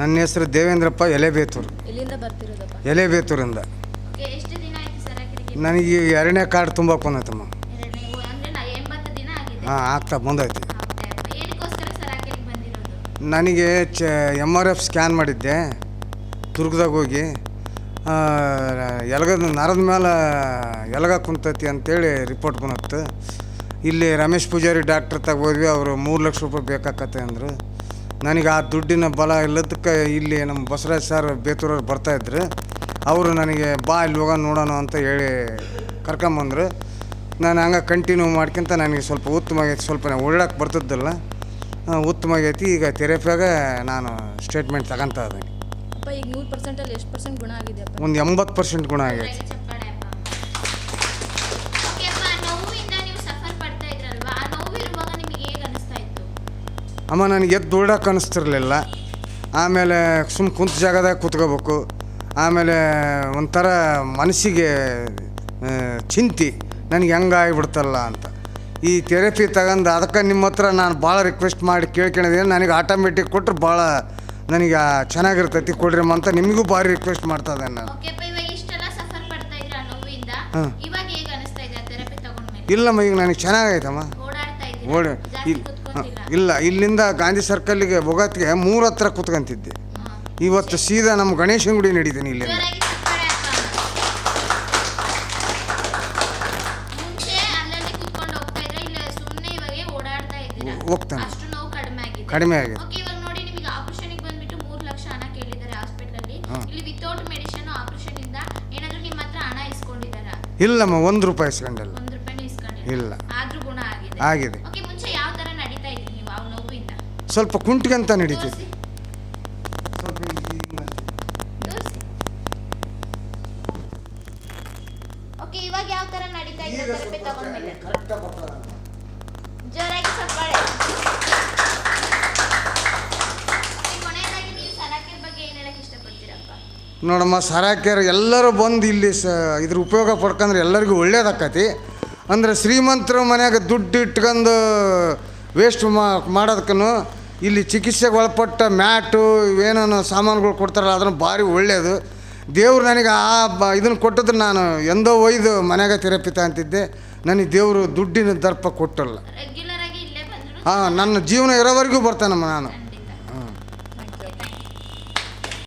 ನನ್ನ ಹೆಸರು ದೇವೇಂದ್ರಪ್ಪ ಎಲೆಬೇತೂರು. ಎಲ್ಲಿಂದ ಬರ್ತಿರೋದಪ್ಪ? ಎಲೆಬೇತೂರಿಂದ. ಎಷ್ಟು ದಿನ ಆಯ್ತು ಸರ್ ಹಾಕಿದಕ್ಕೆ? ನನಗೆ 2ನೇ ಕಾರ್ಡ್ ತುಂಬಕ್ಕೆ ಬಂದೈತಮ್ಮ. ಅಂದರೆ 80 ದಿನ ಆಗಿದೆ. ಹಾಂ ಆಗ್ತಾ ಬಂದೈತಿ. ಏನಕ್ಕೋಸ್ಕರ ಸರ್ ಹಾಕಿಲಿಕ್ಕೆ ಬಂದಿರೋದು? ನನಗೆ MRF ಸ್ಕ್ಯಾನ್ ಮಾಡಿದ್ದೆ ದುರ್ಗದಾಗ ಹೋಗಿ. ಎಲಗದ ನರದ ಮೇಲೆ ಎಲಗ ಕುಂತೈತಿ ಅಂತೇಳಿ ರಿಪೋರ್ಟ್ ಬಂದತ್ತು. ಇಲ್ಲಿ ರಮೇಶ್ ಪೂಜಾರಿ ಡಾಕ್ಟ್ರ್ ಹೋದ್ವಿ. ಅವರು 3 ಲಕ್ಷ ರೂಪಾಯಿ ಬೇಕಾಕತ್ತೆ ಅಂದರು. ನನಗೆ ಆ ದುಡ್ಡಿನ ಬಲ ಇಲ್ಲದಕ್ಕೆ ಇಲ್ಲಿ ನಮ್ಮ ಬಸವರಾಜ್ ಸರ್ ಬೇತೂರವ್ರು ಬರ್ತಾಯಿದ್ರು. ಅವರು ನನಗೆ ಬಾ ಇಲ್ಲಿ ಹೋಗೋಣ ನೋಡೋಣ ಅಂತ ಹೇಳಿ ಕರ್ಕೊಂಬಂದ್ರು. ನಾನು ಹಂಗೆ ಕಂಟಿನ್ಯೂ ಮಾಡ್ಕೊಂತ ನನಗೆ ಸ್ವಲ್ಪ ಉತ್ತಮವಾಗೈತಿ. ಸ್ವಲ್ಪ ಓಡಾಡಕ್ಕೆ ಬರ್ತದ್ದಲ್ಲ, ಉತ್ತಮವಾಗೈತಿ. ಈಗ ಥೆರಪಿಯಾಗ ನಾನು ಸ್ಟೇಟ್ಮೆಂಟ್ ತಗೊಂತ ಇದ್ದೀನಿ. ಅಪ್ಪ ಈಗ 100%ಅಲ್ಲಿ ಎಷ್ಟು ಪರ್ಸೆಂಟ್ ಗುಣ ಆಗಿದೆಯಪ್ಪ? ಒಂದು 80% ಗುಣ ಆಗೈತಿ. ಚಪ್ಪಾಳೆ ಅಪ್ಪ. ಓಕೆ ಅಪ್ಪ, ನೋವಿಂದ ನೀವು ಸಫರ್ ಪಡ್ತಾ ಇದ್ರಲ್ವಾ, ಆ ನೋವು ಇರುವಾಗ ನಿಮಗೆ ಹೇಗೆ ಅನಿಸ್ತಾ ಇತ್ತು? ಅಮ್ಮ ನನಗೆ ಎದ್ದು ಓಡಕ್ಕೆ ಅನಿಸ್ತಿರ್ಲಿಲ್ಲ. ಆಮೇಲೆ ಕುಂತ ಜಾಗದಾಗ ಕೂತ್ಕೋಬೇಕು. ಆಮೇಲೆ ಒಂಥರ ಮನಸ್ಸಿಗೆ ಚಿಂತೆ, ನನಗೆ ಹೆಂಗಾಗಿಬಿಡ್ತಲ್ಲ ಅಂತ. ಈ ಥೆರಪಿ ತಗೊಂಡು ಅದಕ್ಕೆ ನಿಮ್ಮ ಹತ್ರ ನಾನು ಭಾಳ ರಿಕ್ವೆಸ್ಟ್ ಮಾಡಿ ಕೇಳ್ಕೊಂಡಿದ್ದೀನಿ. ನನಗೆ ಆಟೋಮೆಟಿಕ್ ಕೊಟ್ಟರೆ ಭಾಳ ನನಗೆ ಚೆನ್ನಾಗಿರ್ತೈತಿ, ಕೊಡ್ರಿಮ್ಮ ಅಂತ ನಿಮಗೂ ಭಾರಿ ರಿಕ್ವೆಸ್ಟ್ ಮಾಡ್ತಾ ಇದ್ದೇನೆ ನಾನು. ಓಕೆ ಅಪ್ಪ, ಇವಾಗ ಇಷ್ಟೆಲ್ಲ ಸಫರ್ ಪಡ್ತಾ ಇದ್ರ ಆ ನೋವಿಂದ, ಇವಾಗ ಹೇಗೆ ಅನಿಸ್ತಾ ಇದೆ ಥೆರಪಿ ತಗೊಂಡ್ಮೇಲೆ? ಇಲ್ಲಮ್ಮ, ಈಗ ನನಗೆ ಚೆನ್ನಾಗೈತಮ್ಮ. ಓಡಾಡ್ತಾ ಇದ್ದೀರಾ? ಜಾಸ್ತಿ ಕೂತ್ಕೊಂತಿಲ್ಲ? ಇಲ್ಲ, ಇಲ್ಲಿಂದ ಗಾಂಧಿ ಸರ್ಕಲ್ಗೆ ಹೋಗೋತ್ತಿಗೆ 3 ಹತ್ರ ಕೂತ್ಕೊಂತಿದ್ದೆ. ಇವತ್ತು ಸೀದಾ ನಮ್ಮ ಗಣೇಶನ ಗುಡಿ ನಡೀತೀನಿ ಇಲ್ಲಿಂದ. ಜೋರಾಗಿ ಚಪ್ಪಾಳೆ ಅಪ್ಪ. ಮುಂಚೆ ಅಲ್ಲಲ್ಲಿ ಕೂತ್ಕೊಂಡು ಹೋಗ್ತಾ ಇದ್ರೆ, ಇಲ್ಲ ಸುಮ್ಮನೆ ಇವಾಗ ಓಡಾಡ್ತಾ ಇದ್ದೀರಾ? ಹೋಗ್ತಾನೆ. ಅಷ್ಟು ನೋವು ಕಡಿಮೆ ಕಡಿಮೆ ಆಗಿದೆ. ಆಗಿದೆ. ಓಕೆ, ಇವಾಗ ನೋಡಿ ನಿಮಗೆ ಆಪರೇಷನ್ಗೆ ಬಂದ್ಬಿಟ್ಟು 3 ಲಕ್ಷ ಹಣ ಕೇಳಿದ್ದಾರೆ ಹಾಸ್ಪಿಟಲ್ ಅಲ್ಲಿ. ಇಲ್ಲಿ ವಿತೌಟ್ ಮೆಡಿಸಿನ್ ಆಪರೇಷನ್ ಇಂದ ಏನಾದರೂ ನಿಮ್ಮ ಹತ್ರ ಹಣ ಇಸ್ಕೊಂಡಿದ್ದಾರಾ? ಇಲ್ಲಮ್ಮ, 1 ರೂಪಾಯಿ ಇಸ್ಕೊಂಡಿಲ್ಲ. 1 ರೂಪಾಯಿನೂ ಇಸ್ಕೊಂಡಿಲ್ಲ? ಇಲ್ಲ. ಆದ್ರೂ ಗುಣ ಆಗಿದೆ? ಆಗಿದೆ. ಓಕೆ, ಮುಂಚೆ ಯಾವ ತರ ನಡೀತಾ ಇದ್ರಿ ನೀವು ಆ ನೋವಿಂದ? ಸ್ವಲ್ಪ ಕುಂಟ್ಗಂತ ನಡೀತಿದೆ. ತೋರಿಸಿ. ಓಕೆ, ಇವಾಗ ಯಾವ ತರ ನಡೀತಾ ಇದೆ ಥೆರಪಿ ತಗೊಂಡ್ಮೇಲೆ? ಜೋರಾಗಿ ಚಪ್ಪಾಳೆ. ಕೊನೆಯದಾಗಿ ನೀವು ಸರಾಕೆರ್ ಬಗ್ಗೆ ಏನು ಹೇಳಕ್ಕೆ ಇಷ್ಟಪಡ್ತೀರಪ್ಪ? ನೋಡಮ್ಮ, ಸರಾಕೆರ್ ಎಲ್ಲರೂ ಬಂದು ಇಲ್ಲಿ ಇದ್ರ ಉಪಯೋಗ ಪಡ್ಕೊಂಡ್ರೆ ಎಲ್ಲರಿಗೂ ಒಳ್ಳೇದಾಕತಿ. ಅಂದರೆ ಶ್ರೀಮಂತರು ಮನ್ಯಾಗ ದುಡ್ಡು ಇಟ್ಕೊಂಡು ವೇಸ್ಟ್ ಮಾಡೋದಕ್ಕೂ ಇಲ್ಲಿ ಚಿಕಿತ್ಸೆಗೆ ಒಳಪಟ್ಟ ಮ್ಯಾಟು ಇವೇನೋ ಸಾಮಾನುಗಳು ಕೊಡ್ತಾರಲ್ಲ, ಅದನ್ನು ಭಾರಿ ಒಳ್ಳೆಯದು. ದೇವ್ರು ನನಗೆ ಇದನ್ನು ಕೊಟ್ಟಿದ್ರೆ ನಾನು ಎಂದೋ ಒಯ್ದು ಮನ್ಯಾಗ ಥೆರಪಿ ಅಂತಿದ್ದೆ. ನನಗೆ ದೇವರು ದುಡ್ಡಿನ ದರ್ಪ ಕೊಟ್ಟಲ್ಲ. ರೆಗ್ಯುಲರ್ ಆಗಿ ಇಲ್ಲೇ ಬಂದ್ರು ಹಾಂ, ನನ್ನ ಜೀವನ ಇರೋವರೆಗೂ ಬರ್ತಾನಮ್ಮ ನಾನು.